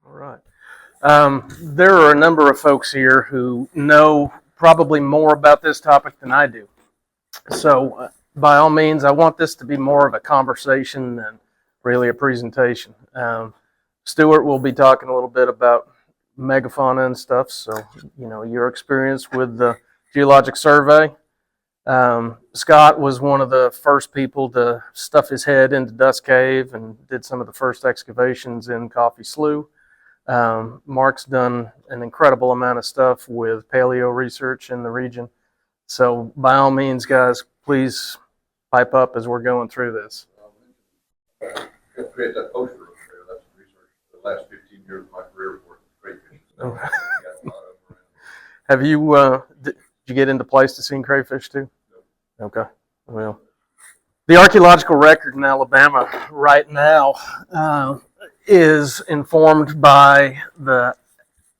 All right. There are a number of folks here who know probably more about this topic than I do. So, by all means, I want this to be more of a conversation than really a presentation. Stuart will be talking a little bit about megafauna and stuff. So, your experience with the Geologic Survey. Scott was one of the first people to stuff his head into Dust Cave and did some of the first excavations in Coffee Slough. Mark's done an incredible amount of stuff with paleo research in the region. So by all means, guys, please pipe up as we're going through this. Create that poster up there. That's research. The last 15 years of my career for crayfish. Okay. Have you, did you get into Pleistocene crayfish too? No. Okay. Well, the archaeological record in Alabama right now is informed by the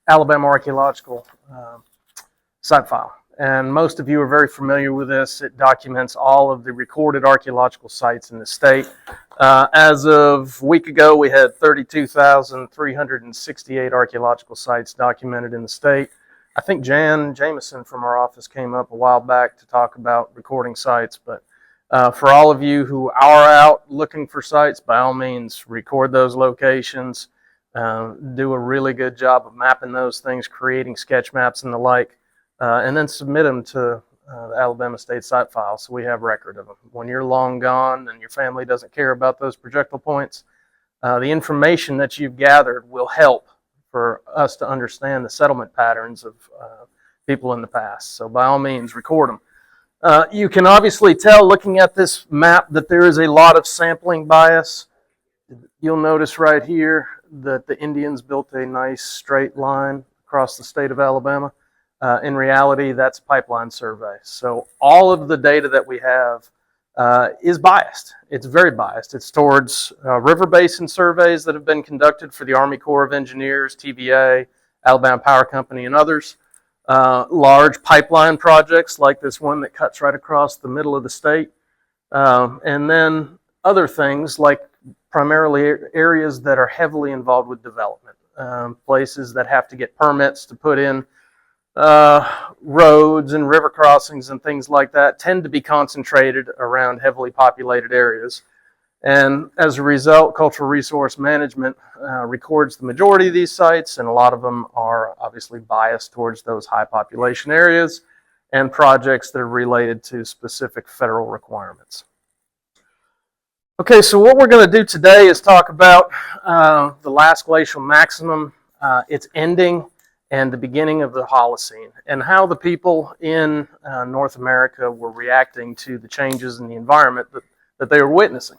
Alabama Archaeological Site File. And most of you are very familiar with this. It documents all of the recorded archaeological sites in the state. As of a week ago, we had 32,368 archaeological sites documented in the state. I think Jan Jameson from our office came up a while back to talk about recording sites, but for all of you who are out looking for sites, by all means, record those locations, do a really good job of mapping those things, creating sketch maps and the like, and then submit them to the Alabama State Site File so we have record of them. When you're long gone and your family doesn't care about those projectile points, the information that you've gathered will help for us to understand the settlement patterns of people in the past. So by all means, record them. You can obviously tell looking at this map that there is a lot of sampling bias. You'll notice right here that the Indians built a nice straight line across the state of Alabama. In reality, that's a pipeline survey. So all of the data that we have is biased. It's very biased. It's towards river basin surveys that have been conducted for the Army Corps of Engineers, TVA, Alabama Power Company, and others. Large pipeline projects like this one that cuts right across the middle of the state. And then other things like primarily areas that are heavily involved with development. Places that have to get permits to put in roads and river crossings and things like that tend to be concentrated around heavily populated areas. And as a result, Cultural Resource Management records the majority of these sites, and a lot of them are obviously biased towards those high population areas and projects that are related to specific federal requirements. Okay, so what we're going to do today is talk about the last glacial maximum, its ending, and the beginning of the Holocene, and how the people in North America were reacting to the changes in the environment that they were witnessing.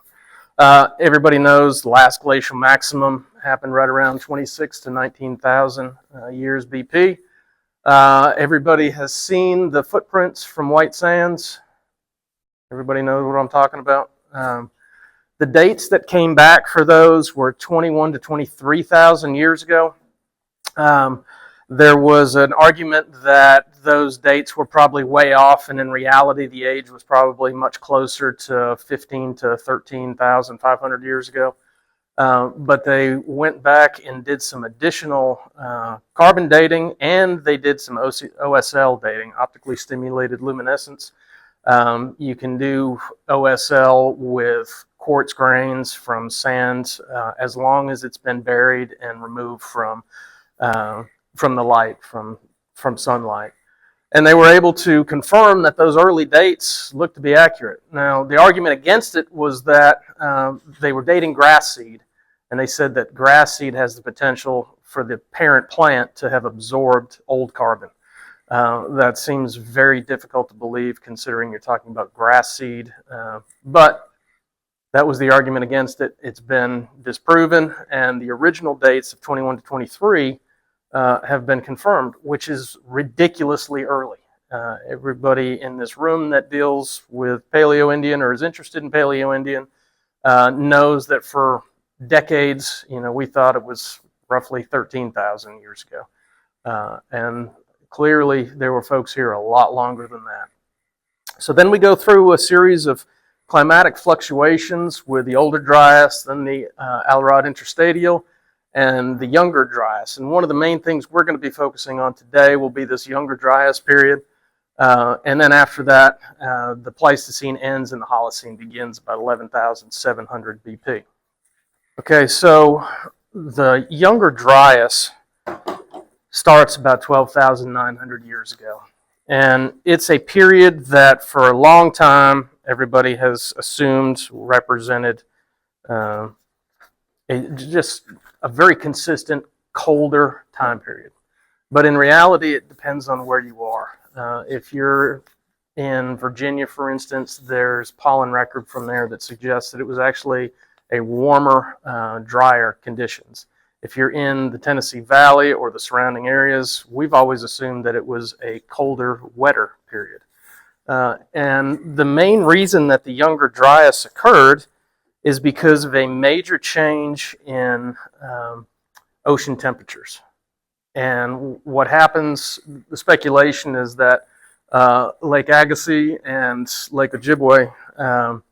Everybody knows the last glacial maximum happened right around 26 to 19,000 years BP. Everybody has seen the footprints from White Sands. Everybody knows what I'm talking about. The dates that came back for those were 21 to 23,000 years ago. There was an argument that those dates were probably way off, and in reality, the age was probably much closer to 15 to 13,500 years ago. But they went back and did some additional carbon dating, and they did some OSL dating, optically stimulated luminescence. You can do OSL with quartz grains from sand as long as it's been buried and removed from the light, from sunlight. And they were able to confirm that those early dates looked to be accurate. Now, the argument against it was that they were dating grass seed, and they said that grass seed has the potential for the parent plant to have absorbed old carbon. That seems very difficult to believe considering you're talking about grass seed, but that was the argument against it. It's been disproven, and the original dates of 21 to 23 have been confirmed, which is ridiculously early. Everybody in this room that deals with Paleo-Indian or is interested in Paleo-Indian knows that for decades, we thought it was roughly 13,000 years ago. And clearly there were folks here a lot longer than that. So then we go through a series of climatic fluctuations with the older Dryas, then the Alrod interstadial, and the Younger Dryas. And one of the main things we're going to be focusing on today will be this Younger Dryas period. And then after that, the Pleistocene ends and the Holocene begins about 11,700 BP. Okay, so the Younger Dryas starts about 12,900 years ago. And it's a period that for a long time everybody has assumed represented just a very consistent colder time period. But in reality, it depends on where you are. If you're in Virginia, for instance, there's pollen record from there that suggests that it was actually a warmer, drier conditions. If you're in the Tennessee Valley or the surrounding areas, we've always assumed that it was a colder, wetter period. And the main reason that the Younger Dryas occurred is because of a major change in ocean temperatures. And what happens, the speculation is that Lake Agassiz and Lake Ojibwe,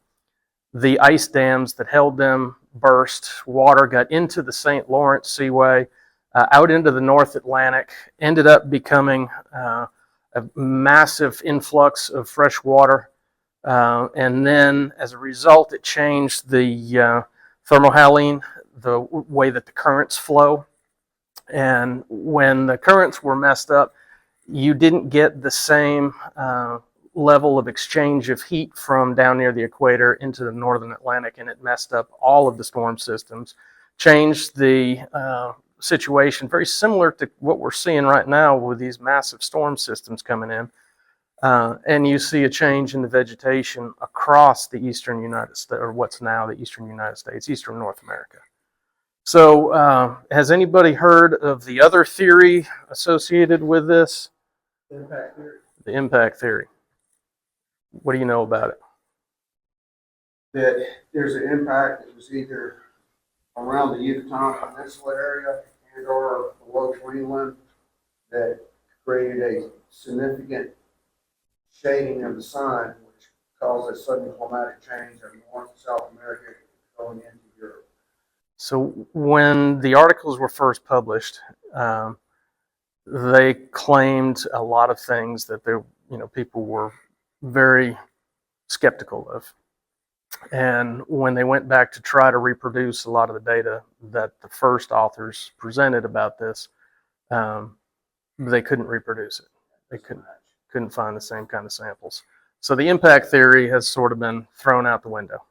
the ice dams that held them burst, water got into the St. Lawrence Seaway, out into the North Atlantic, ended up becoming a massive influx of fresh water. And then as a result, it changed the thermohaline, the way that the currents flow. And when the currents were messed up, you didn't get the same level of exchange of heat from down near the equator into the northern Atlantic, and it messed up all of the storm systems, changed the situation, very similar to what we're seeing right now with these massive storm systems coming in. And you see a change in the vegetation across the eastern United States, or what's now the eastern United States, eastern North America. So has anybody heard of the other theory associated with this? The impact theory. The impact theory. What do you know about it? That there's an impact that was either around the Yucatan Peninsula area and or below Greenland that created a significant shading of the sun, which caused a sudden climatic change in North and South America going into Europe. So when the articles were first published, they claimed a lot of things that people were very skeptical of. And when they went back to try to reproduce a lot of the data that the first authors presented about this, they couldn't reproduce it. They couldn't find the same kind of samples. So the impact theory has sort of been thrown out the window.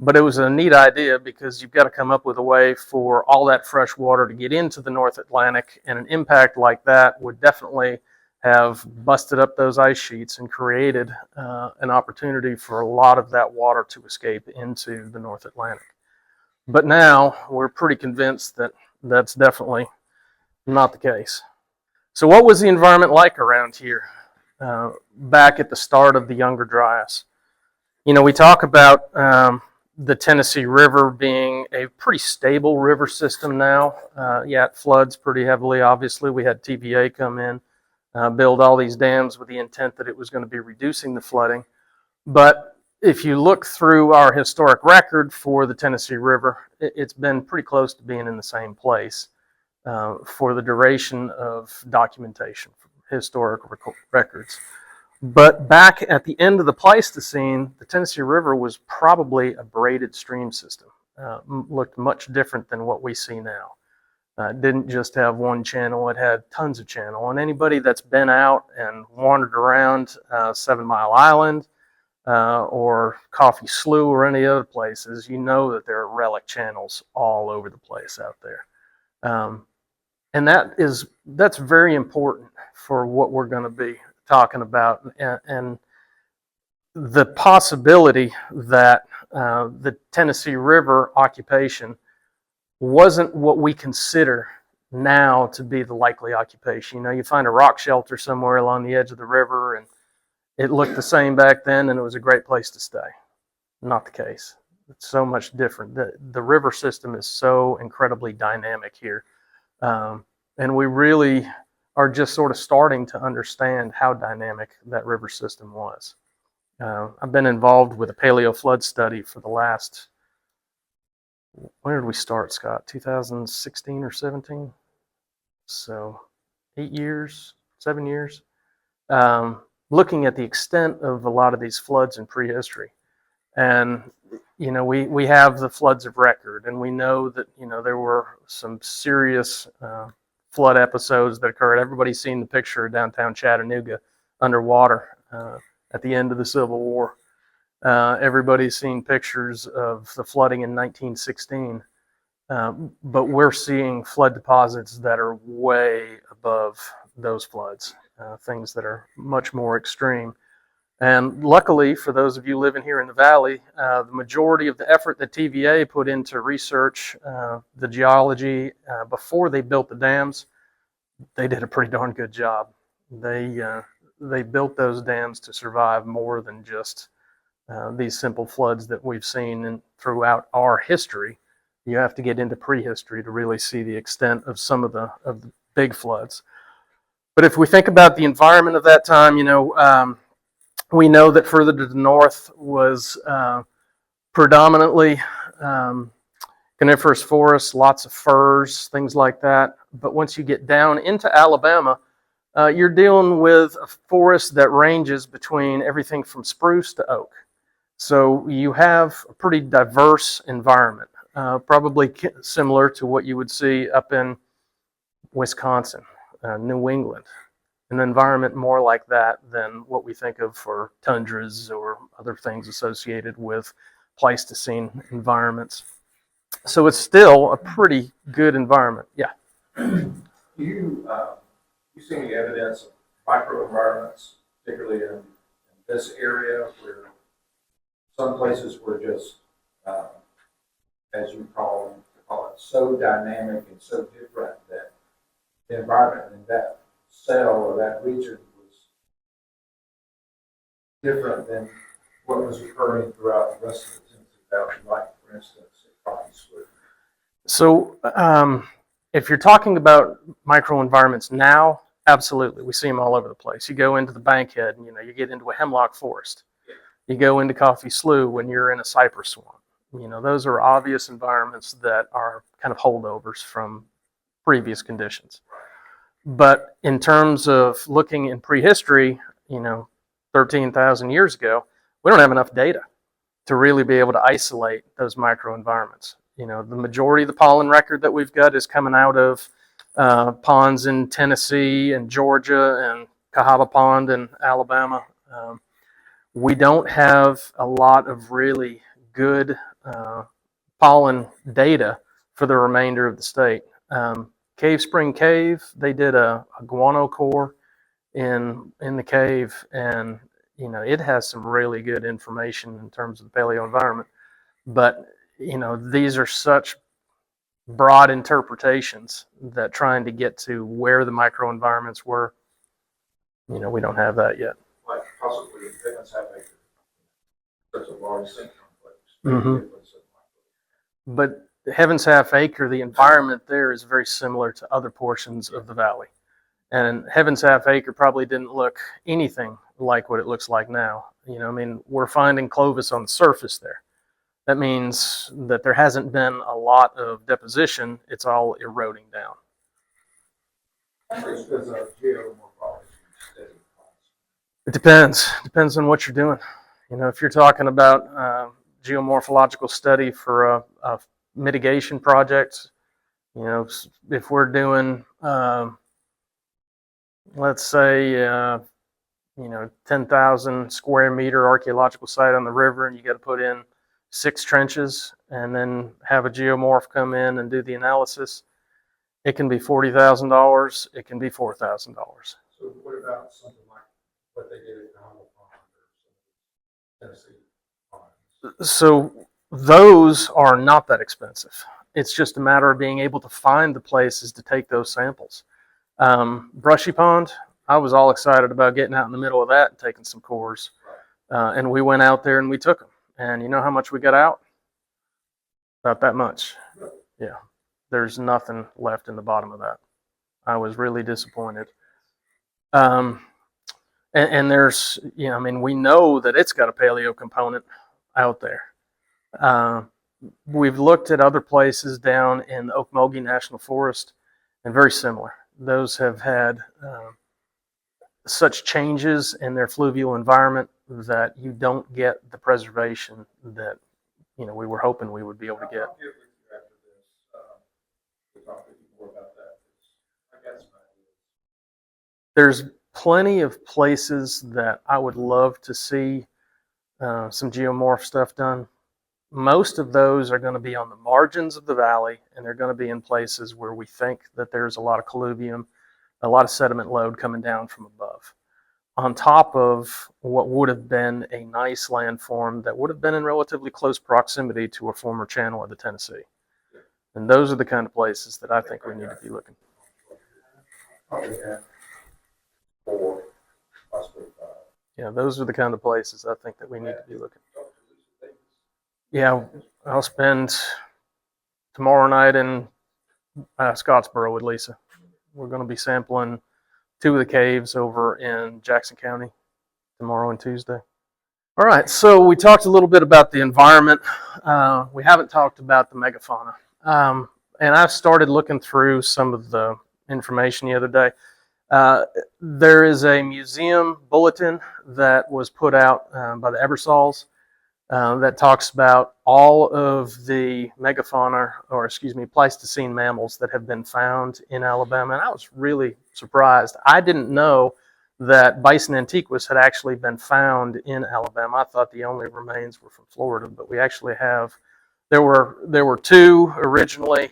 But it was a neat idea because you've got to come up with a way for all that fresh water to get into the North Atlantic, and an impact like that would definitely have busted up those ice sheets and created an opportunity for a lot of that water to escape into the North Atlantic. But now we're pretty convinced that that's definitely not the case. So what was the environment like around here back at the start of the Younger Dryas? We talk about the Tennessee River being a pretty stable river system now. Yeah, it floods pretty heavily. Obviously, we had TVA come in, build all these dams with the intent that it was going to be reducing the flooding. But if you look through our historic record for the Tennessee River, it's been pretty close to being in the same place for the duration of documentation, historic records. But back at the end of the Pleistocene, the Tennessee River was probably a braided stream system. Looked much different than what we see now. It didn't just have one channel, it had tons of channel. And anybody that's been out and wandered around 7 Mile Island or Coffee Slough or any other places, you know that there are relic channels all over the place out there. And that's very important for what we're going to be talking about, and the possibility that the Tennessee River occupation wasn't what we consider now to be the likely occupation. You find a rock shelter somewhere along the edge of the river and it looked the same back then and it was a great place to stay. Not the case. It's so much different. The river system is so incredibly dynamic here. And we really are just sort of starting to understand how dynamic that river system was. I've been involved with a paleo flood study for the last when did we start, Scott? 2016 or 17? So 8 years, 7 years. Looking at the extent of a lot of these floods in prehistory. And, we have the floods of record, and we know that, there were some serious flood episodes that occurred. Everybody's seen the picture of downtown Chattanooga underwater at the end of the Civil War. Everybody's seen pictures of the flooding in 1916. But we're seeing flood deposits that are way above those floods, things that are much more extreme. And luckily, for those of you living here in the valley, the majority of the effort that TVA put into research the geology before they built the dams, they did a pretty darn good job. They built those dams to survive more than just these simple floods that we've seen throughout our history. You have to get into prehistory to really see the extent of some of the big floods. But if we think about the environment of that time, we know that further to the north was predominantly coniferous forests, lots of firs, things like that. But once you get down into Alabama, you're dealing with a forest that ranges between everything from spruce to oak. So you have a pretty diverse environment, probably similar to what you would see up in Wisconsin, New England, an environment more like that than what we think of for tundras or other things associated with Pleistocene environments. So it's still a pretty good environment. Yeah. You see any evidence of microenvironments, particularly in this area, where some places were just, as you call it, so dynamic and so different that the environment in that cell or that region was different than what was occurring throughout the rest of the Tennessee Valley, like, for instance, at Cottonwood. So if you're talking about microenvironments now, absolutely. We see them all over the place. You go into the Bankhead and, you get into a hemlock forest. You go into Coffee Slough when you're in a cypress swamp. Those are obvious environments that are kind of holdovers from previous conditions. But in terms of looking in prehistory, 13,000 years ago, we don't have enough data to really be able to isolate those microenvironments. The majority of the pollen record that we've got is coming out of ponds in Tennessee and Georgia and Cahaba Pond in Alabama. We don't have a lot of really good pollen data for the remainder of the state. Cave Spring Cave, they did a guano core in the cave, and it has some really good information in terms of the paleo environment. But these are such broad interpretations that trying to get to where the microenvironments were, we don't have that yet. Like possibly in Heaven's Half Acre, such a large sink complex. Mm-hmm. But Heaven's Half Acre, the environment there is very similar to other portions of the valley. And Heaven's Half Acre probably didn't look anything like what it looks like now. We're finding Clovis on the surface there. That means that there hasn't been a lot of deposition. It's all eroding down. It depends on what you're doing. If you're talking about geomorphological study for a mitigation project, if we're doing, let's say, 10,000 square meter archaeological site on the river, and you got to put in 6 trenches and then have a geomorph come in and do the analysis, it can be $40,000. It can be $4,000. So what about something like what they did at Cahaba Pond or Tennessee ponds? So those are not that expensive. It's just a matter of being able to find the places to take those samples. Brushy Pond, I was all excited about getting out in the middle of that and taking some cores. And we went out there and we took them. And you know how much we got out? About that much. Yeah. There's nothing left in the bottom of that. I was really disappointed. And there's, we know that it's got a paleo component out there. we've looked at other places down in the Okmulgee National Forest, and very similar. Those have had such changes in their fluvial environment that you don't get the preservation that we were hoping we would be able to get. I'll get with you after this, to talk with you more about that, 'cause I got some ideas. There's plenty of places that I would love to see some geomorph stuff done. Most of those are going to be on the margins of the valley, and they're going to be in places where we think that there's a lot of colluvium, a lot of sediment load coming down from above, on top of what would have been a nice landform that would have been in relatively close proximity to a former channel of the Tennessee. And those are the kind of places that I think we need to be looking. Probably have 4, possibly 5. Yeah, those are the kind of places I think that we need to be looking. Yeah, I'll spend tomorrow night in Scottsboro with Lisa. We're going to be sampling 2 of the caves over in Jackson County tomorrow and Tuesday. All right, so we talked a little bit about the environment. We haven't talked about the megafauna. And I've started looking through some of the information the other day. There is a museum bulletin that was put out by the Ebersols that talks about all of the megafauna, or excuse me, Pleistocene mammals that have been found in Alabama. And I was really surprised. I didn't know that Bison antiquus had actually been found in Alabama. I thought the only remains were from Florida, but we actually have, there were 2 originally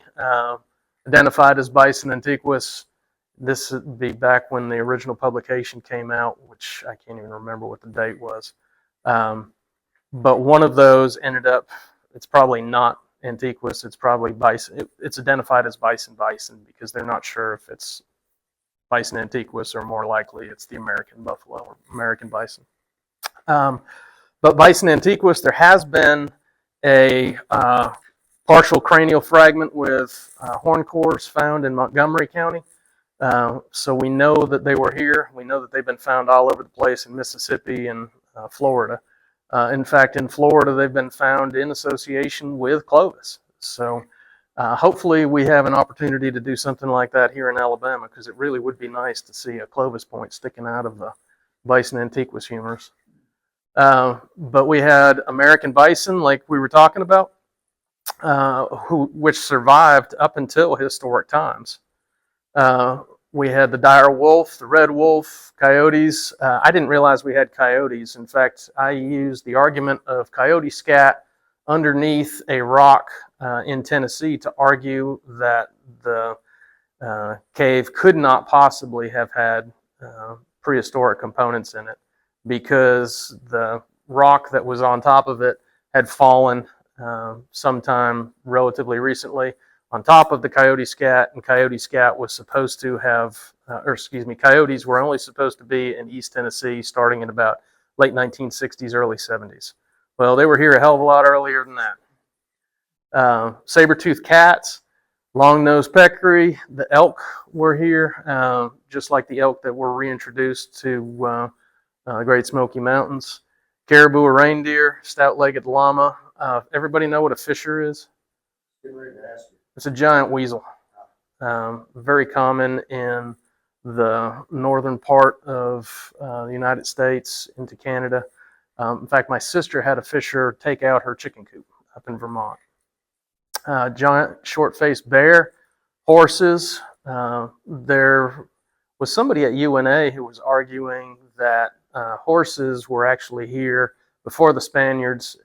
identified as Bison antiquus. This would be back when the original publication came out, which I can't even remember what the date was. But one of those ended up, it's probably not antiquus, it's probably bison. It's identified as bison because they're not sure if it's Bison antiquus or more likely it's the American buffalo or American bison. But Bison antiquus, there has been a partial cranial fragment with horn cores found in Montgomery County. So we know that they were here. We know that they've been found all over the place in Mississippi and Florida. In fact, in Florida, they've been found in association with Clovis. So hopefully we have an opportunity to do something like that here in Alabama, because it really would be nice to see a Clovis point sticking out of the Bison antiquus humerus. But we had American bison, like we were talking about, which survived up until historic times. We had the dire wolf, the red wolf, coyotes. I didn't realize we had coyotes. In fact, I used the argument of coyote scat underneath a rock in Tennessee to argue that the cave could not possibly have had prehistoric components in it, because the rock that was on top of it had fallen sometime relatively recently on top of the coyote scat, and coyote scat was supposed to have, coyotes were only supposed to be in East Tennessee starting in about late 1960s, early 70s. Well, they were here a hell of a lot earlier than that. Saber-toothed cats, long-nosed peccary, the elk were here, just like the elk that were reintroduced to the Great Smoky Mountains. Caribou or reindeer, stout-legged llama. Everybody know what a fisher is? It's a giant weasel. Very common in the northern part of the United States into Canada. In fact, my sister had a fisher take out her chicken coop up in Vermont. Giant short-faced bear, horses. There was somebody at UNA who was arguing that horses were actually here before the Spaniards.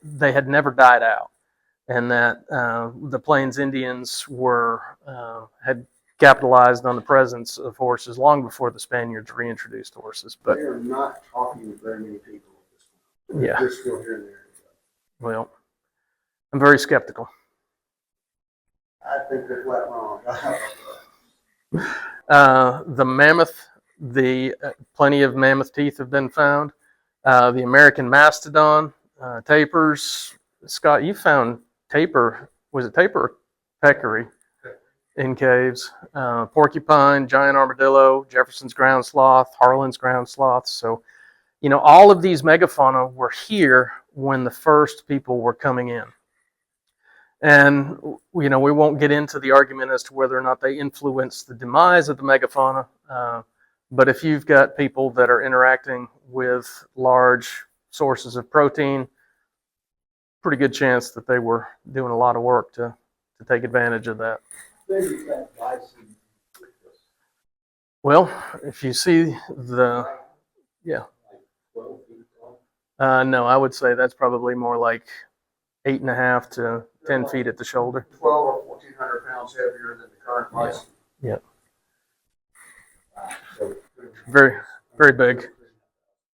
They had never died out, and that the Plains Indians had capitalized on the presence of horses long before the Spaniards reintroduced horses. But they are not talking to very many people at this point. Yeah. They're still here and there. Well, I'm very skeptical. I think they're flat wrong. The mammoth, plenty of mammoth teeth have been found. The American mastodon, tapirs. Scott, you found tapir. Was it tapir or peccary in caves? Porcupine, giant armadillo, Jefferson's ground sloth, Harlan's ground sloth. So, all of these megafauna were here when the first people were coming in. And, we won't get into the argument as to whether or not they influence the demise of the megafauna. But if you've got people that are interacting with large sources of protein, pretty good chance that they were doing a lot of work to take advantage of that. Well, if you see yeah. No, I would say that's probably more like 8.5 to 10 feet at the shoulder. 12 or 1,400 pounds heavier than the current bison. Yeah. So, Very, very big.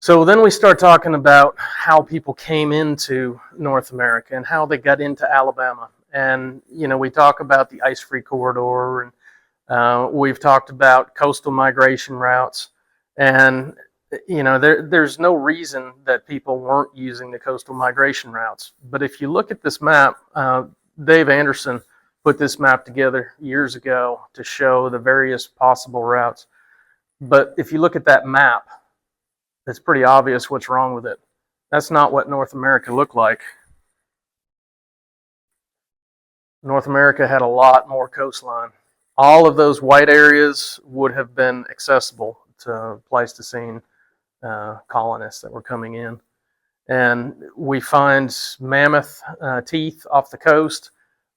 So then we start talking about how people came into North America and how they got into Alabama. And, we talk about the ice-free corridor, and we've talked about coastal migration routes. And, there's no reason that people weren't using the coastal migration routes. But if you look at this map, Dave Anderson put this map together years ago to show the various possible routes. But if you look at that map, it's pretty obvious what's wrong with it. That's not what North America looked like. North America had a lot more coastline. All of those white areas would have been accessible to Pleistocene colonists that were coming in. And we find mammoth teeth off the coast.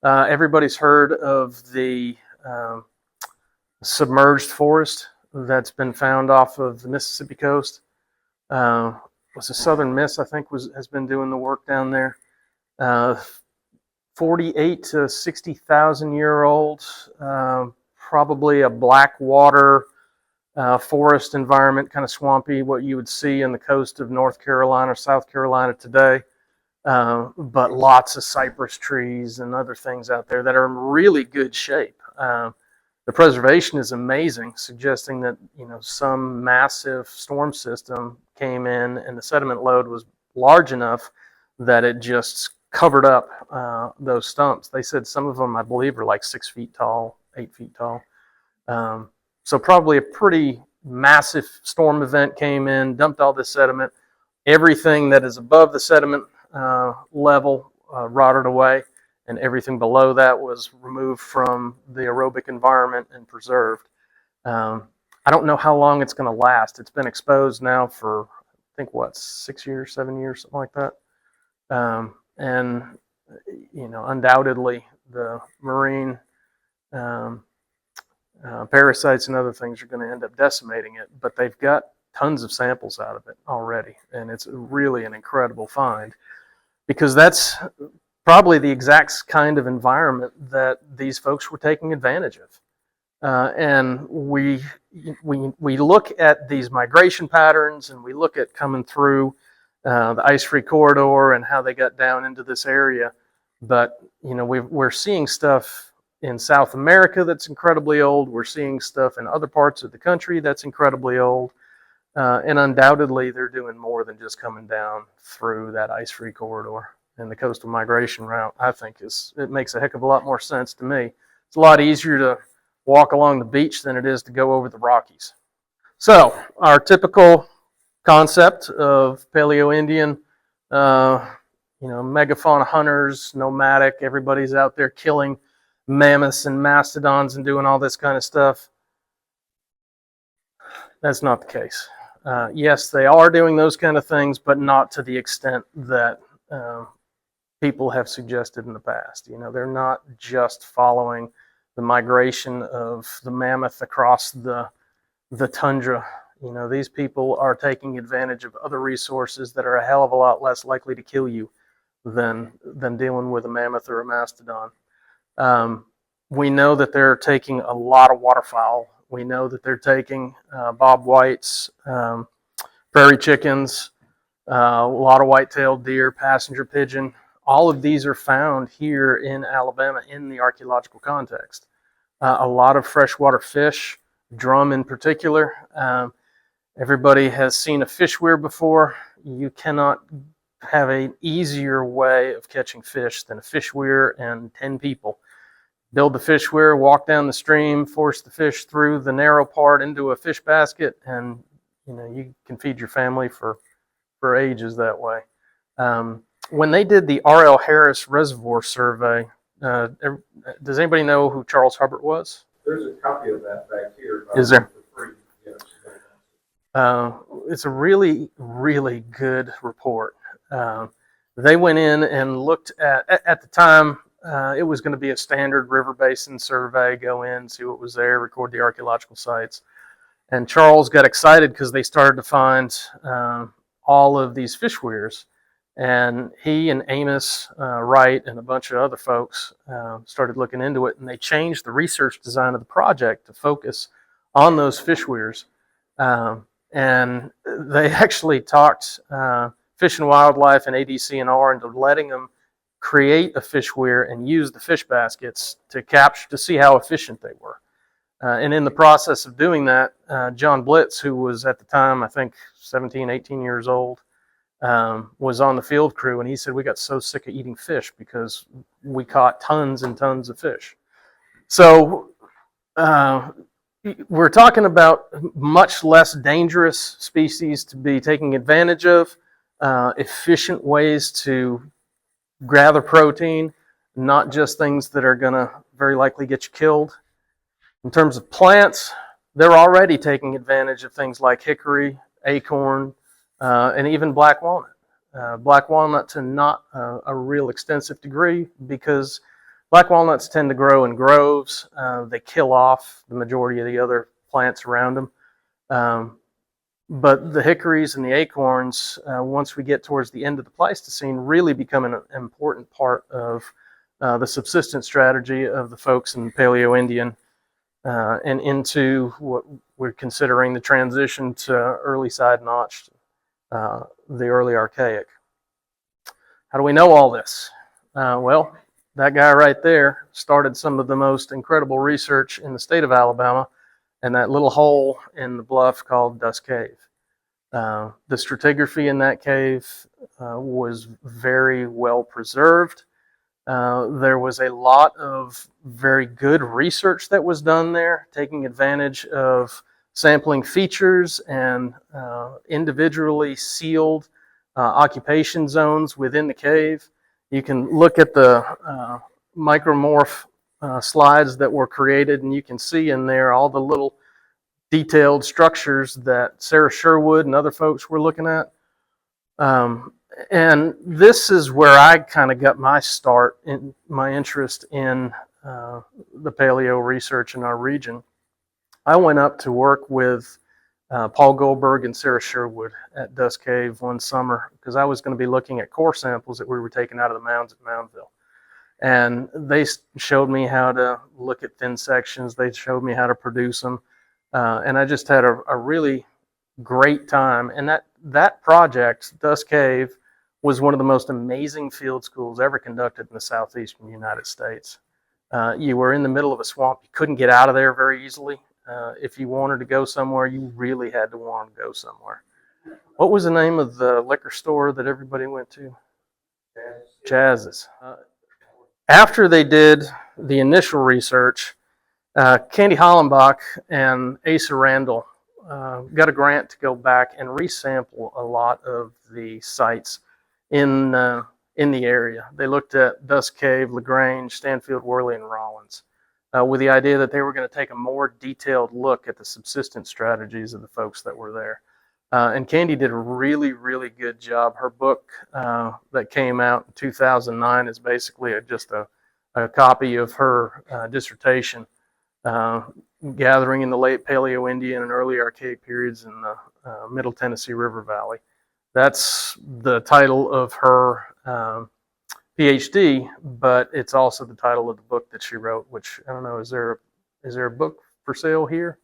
Everybody's heard of the submerged forest that's been found off of the Mississippi coast. Was the Southern Miss, I think, has been doing the work down there. 48 to 60,000 year old, probably a black water forest environment, kind of swampy, what you would see in the coast of North Carolina or South Carolina today. But lots of cypress trees and other things out there that are in really good shape. The preservation is amazing, suggesting that some massive storm system came in and the sediment load was large enough that it just covered up those stumps. They said some of them, I believe, are like 6 feet tall, 8 feet tall. So probably a pretty massive storm event came in, dumped all this sediment. Everything that is above the sediment level rotted away, and everything below that was removed from the aerobic environment and preserved. I don't know how long it's going to last. It's been exposed now for, I think, 6 years, 7 years, something like that. And, undoubtedly the marine parasites and other things are going to end up decimating it, but they've got tons of samples out of it already. And it's really an incredible find, because that's probably the exact kind of environment that these folks were taking advantage of. And we look at these migration patterns, and we look at coming through the ice-free corridor and how they got down into this area. But we're seeing stuff in South America that's incredibly old. We're seeing stuff in other parts of the country that's incredibly old. And undoubtedly, they're doing more than just coming down through that ice-free corridor. And the coastal migration route, I think, it makes a heck of a lot more sense to me. It's a lot easier to walk along the beach than it is to go over the Rockies. So our typical concept of Paleo-Indian, megafauna hunters, nomadic, everybody's out there killing mammoths and mastodons and doing all this kind of stuff. That's not the case. Yes, they are doing those kind of things, but not to the extent that people have suggested in the past. They're not just following the migration of the mammoth across the tundra. These people are taking advantage of other resources that are a hell of a lot less likely to kill you than dealing with a mammoth or a mastodon. We know that they're taking a lot of waterfowl. We know that they're taking bob whites, prairie chickens, a lot of white-tailed deer, passenger pigeon. All of these are found here in Alabama in the archaeological context. A lot of freshwater fish, drum in particular. Everybody has seen a fish weir before. You cannot have an easier way of catching fish than a fish weir and 10 people. Build the fish weir, walk down the stream, force the fish through the narrow part into a fish basket, and you can feed your family for ages that way. When they did the R.L. Harris Reservoir Survey Does anybody know who Charles Hubbard was? There's a copy of that back here. Is there? For free. Yes. It's a really, really good report. They went in and looked at the time, it was going to be a standard river basin survey, go in, see what was there, record the archaeological sites. And Charles got excited because they started to find all of these fish weirs. And he and Amos Wright and a bunch of other folks started looking into it, and they changed the research design of the project to focus on those fish weirs. And they actually talked Fish and Wildlife and ADC&R into letting them create a fish weir and use the fish baskets to see how efficient they were. And in the process of doing that, John Blitz, who was at the time, I think, 17, 18 years old, was on the field crew, and he said, we got so sick of eating fish because we caught tons and tons of fish. So we're talking about much less dangerous species to be taking advantage of, efficient ways to gather protein, not just things that are going to very likely get you killed. In terms of plants, they're already taking advantage of things like hickory, acorn, and even black walnut. Black walnut to not a real extensive degree because black walnuts tend to grow in groves. They kill off the majority of the other plants around them. But the hickories and the acorns, once we get towards the end of the Pleistocene, really become an important part of the subsistence strategy of the folks in Paleo-Indian and into what we're considering the transition to early side-notched, the early archaic. How do we know all this? Well, that guy right there started some of the most incredible research in the state of Alabama and that little hole in the bluff called Dust Cave. The stratigraphy in that cave was very well preserved. There was a lot of very good research that was done there, taking advantage of sampling features and individually sealed occupation zones within the cave. You can look at the micromorph slides that were created, and you can see in there all the little detailed structures that Sarah Sherwood and other folks were looking at. And this is where I kind of got my start in my interest in the paleo research in our region. I went up to work with Paul Goldberg and Sarah Sherwood at Dust Cave one summer because I was going to be looking at core samples that we were taking out of the mounds at Moundville. And they showed me how to look at thin sections. They showed me how to produce them. And I just had a really great time. And that project, Dust Cave, was one of the most amazing field schools ever conducted in the southeastern United States. You were in the middle of a swamp. You couldn't get out of there very easily. If you wanted to go somewhere, you really had to want to go somewhere. What was the name of the liquor store that everybody went to? Jazz's. After they did the initial research, Candy Hollenbach and Asa Randall got a grant to go back and resample a lot of the sites in the area. They looked at Dust Cave, LaGrange, Stanfield, Worley, and Rollins with the idea that they were going to take a more detailed look at the subsistence strategies of the folks that were there. And Candy did a really, really good job. Her book that came out in 2009 is basically just a copy of her dissertation, gathering in the late Paleo-Indian and early Archaic periods in the Middle Tennessee River Valley. That's the title of her PhD, but it's also the title of the book that she wrote, which, I don't know, is there a book for sale here?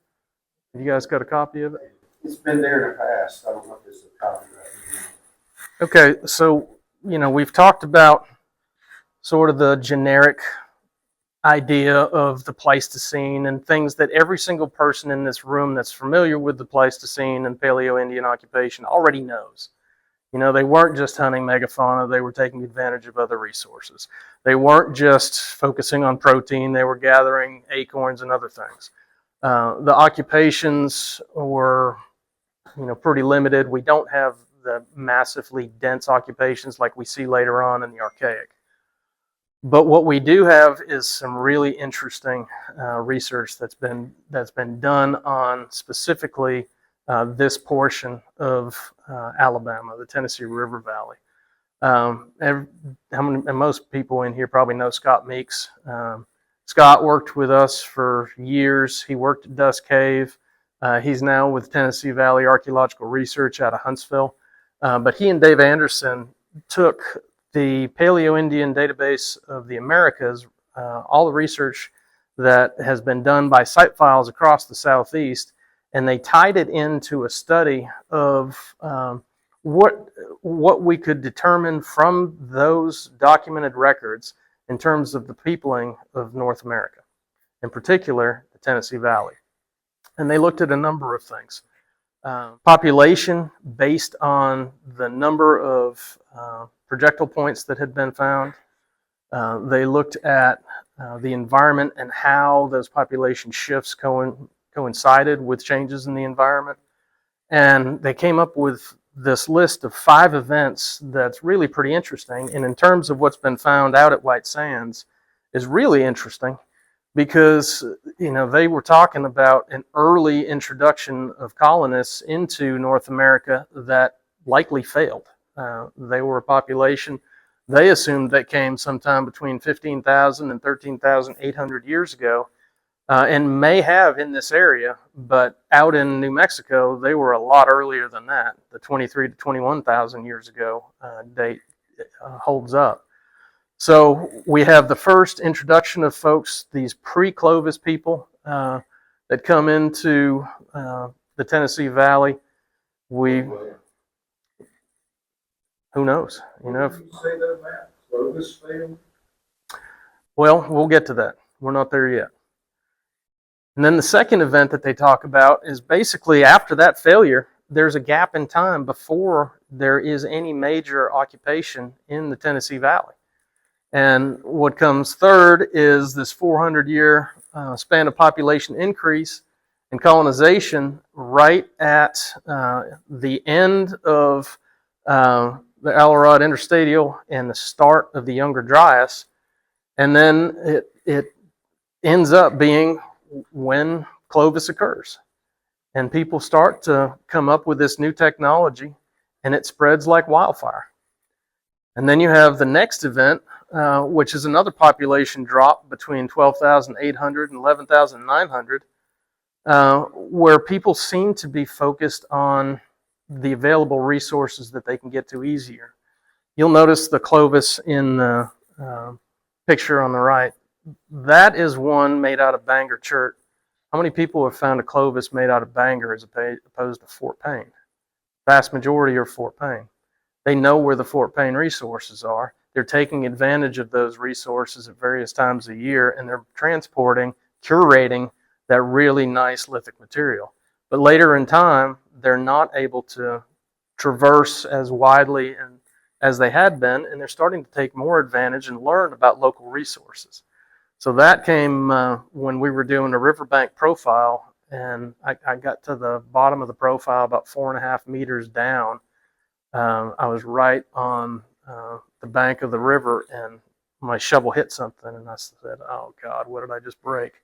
Have you guys got a copy of it? It's been there in the past. I don't know if there's a copy right now. Okay, so, we've talked about sort of the generic idea of the Pleistocene and things that every single person in this room that's familiar with the Pleistocene and Paleo-Indian occupation already knows. They weren't just hunting megafauna, they were taking advantage of other resources. They weren't just focusing on protein, they were gathering acorns and other things. The occupations were, pretty limited. We don't have the massively dense occupations like we see later on in the Archaic. But what we do have is some really interesting research that's been done on specifically this portion of Alabama, the Tennessee River Valley. And most people in here probably know Scott Meeks. Scott worked with us for years. He worked at Dust Cave. He's now with Tennessee Valley Archaeological Research out of Huntsville. But he and Dave Anderson took the Paleo-Indian Database of the Americas, all the research that has been done by site files across the Southeast, and they tied it into a study of what we could determine from those documented records in terms of the peopling of North America, in particular the Tennessee Valley. And they looked at a number of things. Population based on the number of projectile points that had been found. They looked at the environment and how those population shifts coincided with changes in the environment. And they came up with this list of 5 events that's really pretty interesting. And in terms of what's been found out at White Sands is really interesting because, you know, they were talking about an early introduction of colonists into North America that likely failed. They were a population, they assumed that came sometime between 15,000 and 13,800 years ago, and may have in this area, but out in New Mexico, they were a lot earlier than that. The 23 to 21,000 years ago date holds up. So we have the first introduction of folks, these pre-Clovis people that come into the Tennessee Valley. Who knows? You know, Did you say that, Matt? Clovis failed? well, we'll get to that. We're not there yet. And then the second event that they talk about is basically after that failure, there's a gap in time before there is any major occupation in the Tennessee Valley. And what comes third is this 400-year span of population increase and colonization right at the end of the Alorod Interstadial and the start of the Younger Dryas. And then it ends up being when Clovis occurs. And people start to come up with this new technology, and it spreads like wildfire. And then you have the next event, which is another population drop between 12,800 and 11,900, where people seem to be focused on the available resources that they can get to easier. You'll notice the Clovis in the picture on the right. That is one made out of Bangor chert. How many people have found a Clovis made out of Bangor as opposed to Fort Payne? Vast majority are Fort Payne. They know where the Fort Payne resources are. They're taking advantage of those resources at various times a year, and they're transporting, curating that really nice lithic material. But later in time, they're not able to traverse as widely and as they had been, and they're starting to take more advantage and learn about local resources. So that came when we were doing a riverbank profile, and I got to the bottom of the profile about 4.5 meters down. I was right on the bank of the river, and my shovel hit something, and I said, "Oh God, what did I just break?"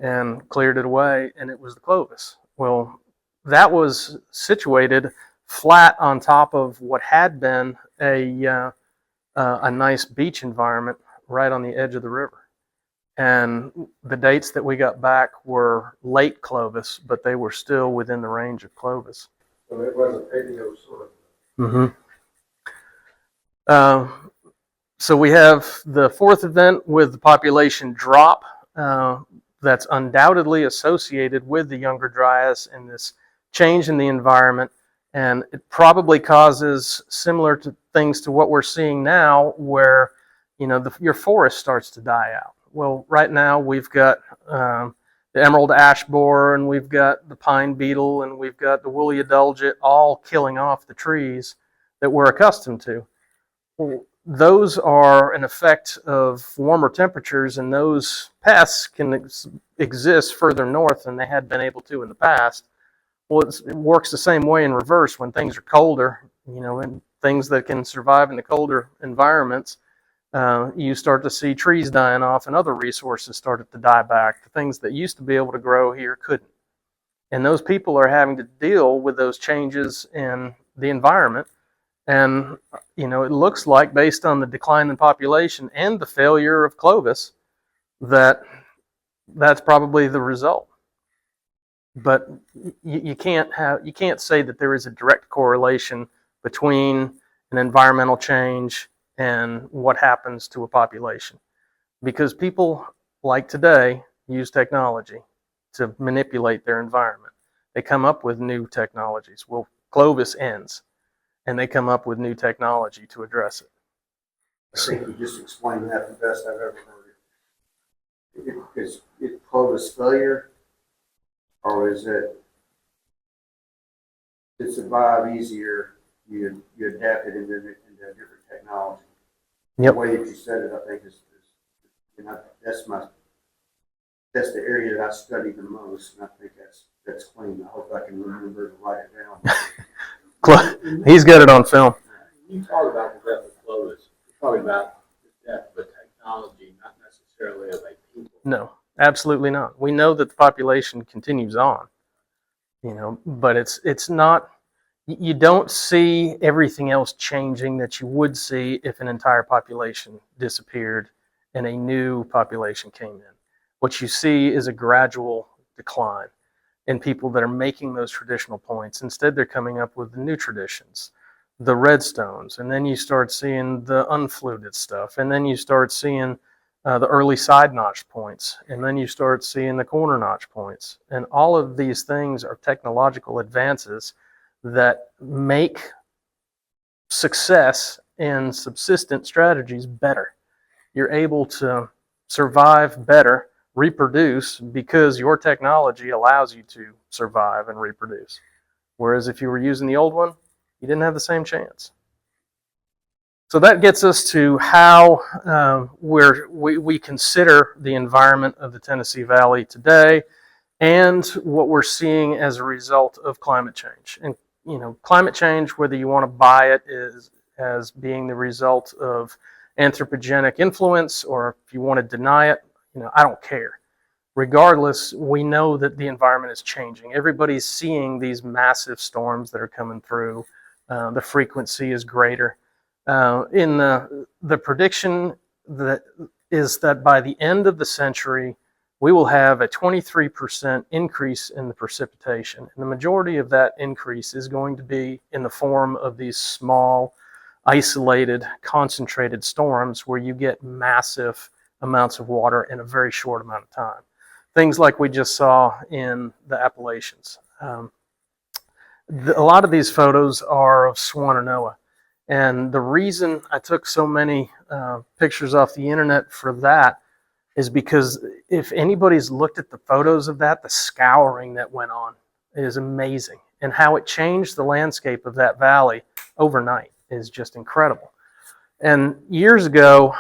And cleared it away, and it was the Clovis. Well, that was situated flat on top of what had been a nice beach environment right on the edge of the river. And the dates that we got back were late Clovis, but they were still within the range of Clovis. So it was a Paleozoic. So we have the fourth event with the population drop that's undoubtedly associated with the Younger Dryas and this change in the environment. And it probably causes similar to things to what we're seeing now, where your forest starts to die out. Well, right now we've got the emerald ash borer, and we've got the pine beetle, and we've got the woolly adelgid, all killing off the trees that we're accustomed to. Well, those are an effect of warmer temperatures, and those pests can exist further north than they had been able to in the past. Well, it works the same way in reverse when things are colder, and things that can survive in the colder environments You start to see trees dying off and other resources started to die back. The things that used to be able to grow here couldn't. And those people are having to deal with those changes in the environment. And, it looks like, based on the decline in population and the failure of Clovis, that that's probably the result. But you can't say that there is a direct correlation between an environmental change and what happens to a population, because people like today use technology to manipulate their environment. They come up with new technologies. Well, Clovis ends, and they come up with new technology to address it. I think you just explained that the best I've ever heard. Is it Clovis failure, or is it to survive easier, you adapted into a different technology? Yep. The way that you said it, I think is that's the area that I study the most, and I think that's clean. I hope I can remember to write it down. He's got it on film. You talk about the death of Clovis. You're talking about the death of a technology, not necessarily of a people. No, absolutely not. We know that the population continues on, but it's not. You don't see everything else changing that you would see if an entire population disappeared and a new population came in. What you see is a gradual decline in people that are making those traditional points. Instead, they're coming up with the new traditions, the redstones, and then you start seeing the unfluted stuff, and then you start seeing the early side notch points, and then you start seeing the corner notch points. And all of these things are technological advances that make success in subsistent strategies better. You're able to survive better, reproduce, because your technology allows you to survive and reproduce. Whereas if you were using the old one, you didn't have the same chance. So that gets us to how we consider the environment of the Tennessee Valley today and what we're seeing as a result of climate change. And climate change, whether you want to buy it as being the result of anthropogenic influence or if you want to deny it, I don't care. Regardless, we know that the environment is changing. Everybody's seeing these massive storms that are coming through. The frequency is greater. In the prediction that is that by the end of the century, we will have a 23% increase in the precipitation. And the majority of that increase is going to be in the form of these small, isolated, concentrated storms where you get massive amounts of water in a very short amount of time. Things like we just saw in the Appalachians. A lot of these photos are of Swannanoa. And the reason I took so many pictures off the internet for that is because if anybody's looked at the photos of that, the scouring that went on is amazing. And how it changed the landscape of that valley overnight is just incredible. And years ago,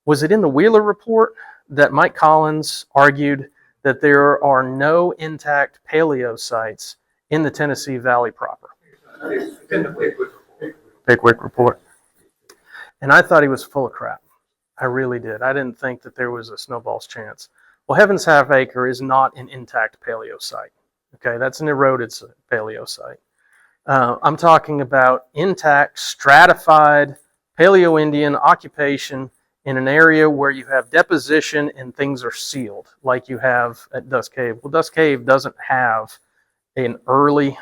was it in the Wheeler Report that Mike Collins argued that there are no intact paleo sites in the Tennessee Valley proper? It's in the Pickwick Report. And I thought he was full of crap. I really did. I didn't think that there was a snowball's chance. Well, Heaven's Half Acre is not an intact paleo site. Okay, that's an eroded paleo site. I'm talking about intact, stratified Paleo-Indian occupation in an area where you have deposition and things are sealed, like you have at Dust Cave. Well, Dust Cave doesn't have an early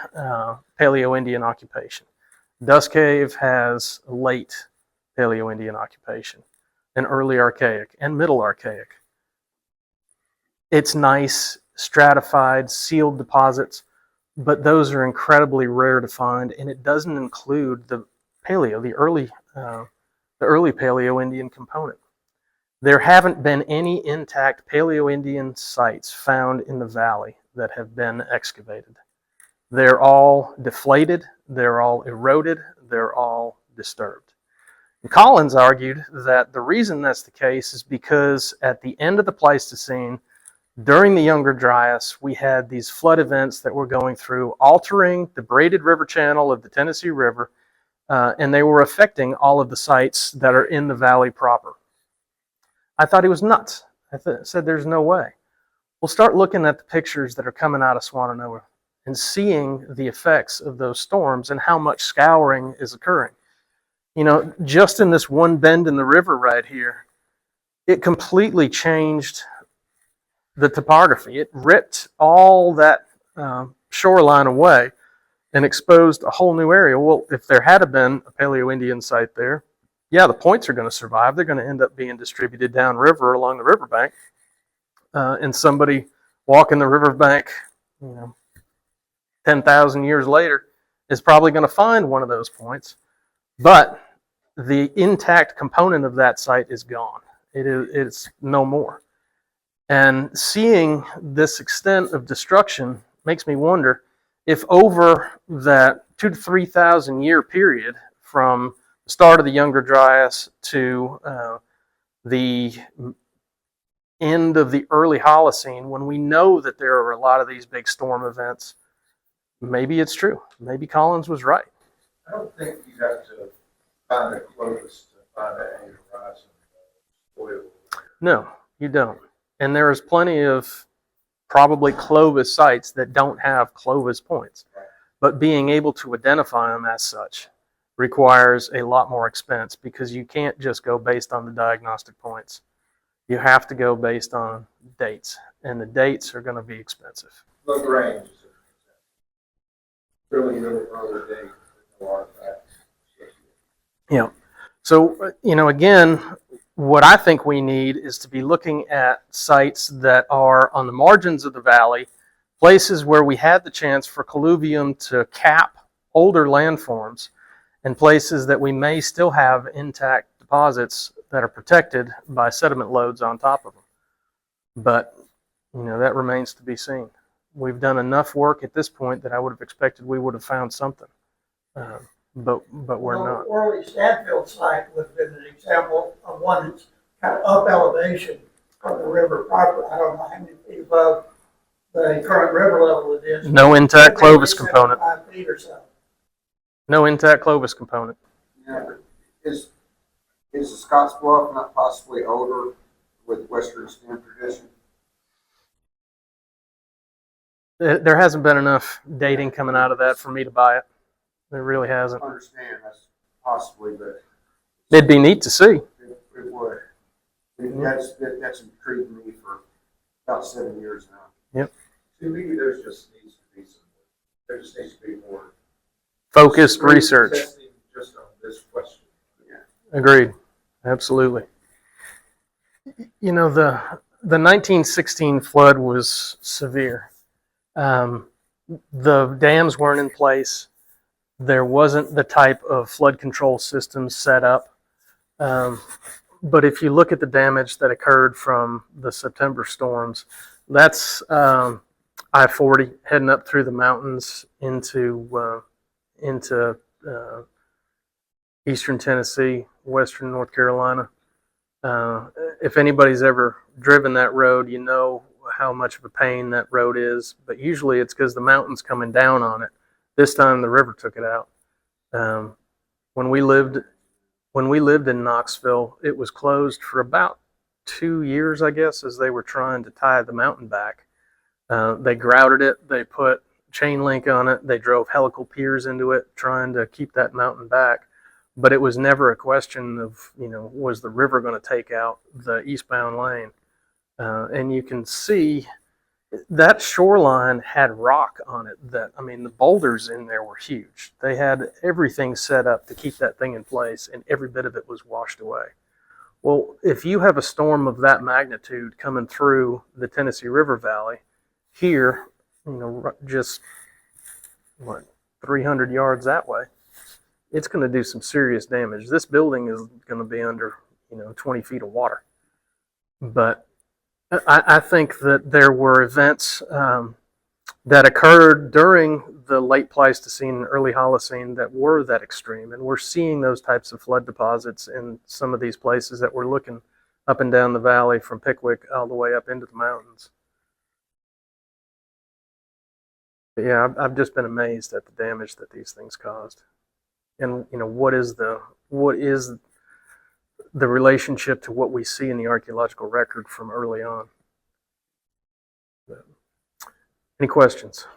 Paleo-Indian occupation. Dust Cave has late Paleo-Indian occupation, and early Archaic, and middle Archaic. It's nice, stratified, sealed deposits, but those are incredibly rare to find, and it doesn't include the paleo, the early Paleo-Indian component. There haven't been any intact Paleo-Indian sites found in the valley that have been excavated. They're all deflated, they're all eroded, they're all disturbed. And Collins argued that the reason that's the case is because at the end of the Pleistocene, during the Younger Dryas, we had these flood events that were going through, altering the braided river channel of the Tennessee River, and they were affecting all of the sites that are in the valley proper. I thought he was nuts. I said, there's no way. We'll start looking at the pictures that are coming out of Swannanoa and seeing the effects of those storms and how much scouring is occurring. You know, just in this one bend in the river right here, it completely changed the topography. It ripped all that shoreline away and exposed a whole new area. Well, if there had been a Paleo-Indian site there, yeah, the points are going to survive. They're going to end up being distributed downriver along the riverbank. And somebody walking the riverbank, 10,000 years later, is probably going to find one of those points. But the intact component of that site is gone. It's no more. And seeing this extent of destruction makes me wonder if over that 2,000 to 3,000 year period from the start of the Younger Dryas to the end of the early Holocene, when we know that there are a lot of these big storm events, maybe it's true. Maybe Collins was right. I don't think you have to find a Clovis to find a horizon oil. No, you don't. And there is plenty of probably Clovis sites that don't have Clovis points. But being able to identify them as such requires a lot more expense, because you can't just go based on the diagnostic points. You have to go based on dates, and the dates are going to be expensive. LaGrange is really early days. No artifacts. Yeah. So, again, what I think we need is to be looking at sites that are on the margins of the valley, places where we had the chance for colluvium to cap older landforms, and places that we may still have intact deposits that are protected by sediment loads on top of them. But, that remains to be seen. We've done enough work at this point that I would have expected we would have found something. But we're not. Worley Stanfield site would have been an example of one that's kind of up elevation from the river proper. I don't know how many feet above the current river level it is. No intact Clovis component. 5 feet or so. No intact Clovis component. Yeah, but is the Scotts Bluff not possibly older with Western stem tradition? There hasn't been enough dating coming out of that for me to buy it. There really I hasn't. understand that's possibly, but It'd be neat to see. it would. That's intrigued me for about 7 years now. To me, there just needs to be more Focused research. testing just on this question. Agreed. Absolutely. The 1916 flood was severe. The dams weren't in place. There wasn't the type of flood control systems set up. But if you look at the damage that occurred from the September storms, that's I-40 heading up through the mountains into eastern Tennessee, western North Carolina. If anybody's ever driven that road, you know how much of a pain that road is, but usually it's because the mountain's coming down on it. This time the river took it out. When we lived in Knoxville, it was closed for about 2 years, I guess, as they were trying to tie the mountain back. They grouted it, they put chain link on it, they drove helical piers into it, trying to keep that mountain back. But it was never a question of, was the river going to take out the eastbound lane? And you can see that shoreline had rock on it the boulders in there were huge. They had everything set up to keep that thing in place, and every bit of it was washed away. Well, if you have a storm of that magnitude coming through the Tennessee River Valley, here, just 300 yards that way, it's going to do some serious damage. This building is going to be under, 20 feet of water. But I think that there were events that occurred during the late Pleistocene and early Holocene that were that extreme. And we're seeing those types of flood deposits in some of these places that we're looking up and down the valley from Pickwick all the way up into the mountains. But yeah, I've just been amazed at the damage that these things caused. and what is the relationship to what we see in the archaeological record from early on. Any questions?